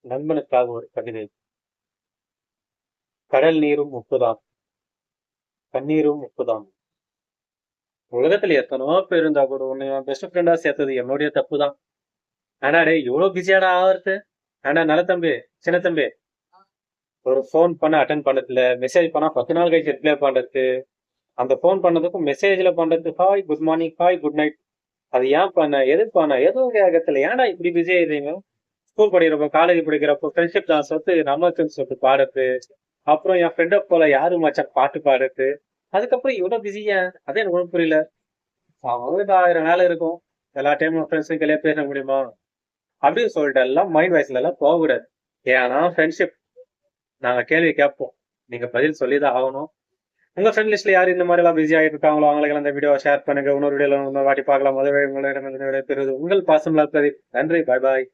நண்பனுக்காக ஒரு கவிதை. கடல் நீரும் உப்புதான், கண்ணீரும் உப்புதான். உலகத்துல எத்தனோ பேர் இருந்தா கூட உன்னை என் பெஸ்ட் ஃப்ரெண்டா சேர்த்தது என்னுடைய தப்பு தான். ஆனா டேய் இவ்வளவு பிஸியாடா ஆவறது. ஆனா நல்ல தம்பி, சின்ன தம்பி, ஒரு ஃபோன் பண்ண அட்டன் பண்ணதுல, மெசேஜ் பண்ணா 10 நாள் கழிச்சு ரிப்ளை பண்றது, அந்த ஃபோன் பண்ணதுக்கும் மெசேஜ்ல பண்றது hi good morning hi good night. அது ஏன் பண்ண எது பண்ண எதுவும் கேட்கறதுல ஏன்டா இப்படி பிஸி ஆயிடுறீங்க? ஸ்கூல் படிக்கிறப்போ காலேஜ் படிக்கிறப்போ ஃப்ரெண்ட்ஷிப் தான் சொத்து நமக்குன்னு சொல்லிட்டு பாடுறது, அப்புறம் என் ஃப்ரெண்டை போல யாரு மச்சான் பாட்டு பாடுறது, அதுக்கப்புறம் இவ்வளவு பிஸியா? அதே எனக்கு ஒன்றும் புரியல. அவங்களுக்கு 1000 வேலை இருக்கும். எல்லா டைமும் ஃப்ரெண்ட்ஸுக்கு எல்லாம் பேச முடியுமா? அப்படின்னு சொல்லிட்டு எல்லாம் மைண்ட் வாய்ஸ்ல எல்லாம் போகக்கூடாது. ஏன்னா ஃப்ரெண்ட்ஷிப் நாங்க கேள்வி கேட்போம், நீங்க பதில் சொல்லிதான் ஆகணும். உங்க ஃப்ரெண்ட் லிஸ்ட்ல யாரு இந்த மாதிரி எல்லாம் பிஸி ஆகிட்டு இருக்காங்களோ அவங்களுக்கு இந்த வீடியோ ஷேர் பண்ணுங்க. இன்னொரு வீடியோல இன்னொரு வாட்டி பார்க்கலாம். முதல் உங்களிடம் பெறுவது உங்கள் பாசம் பிரதீப். நன்றி, பாய் பாய்.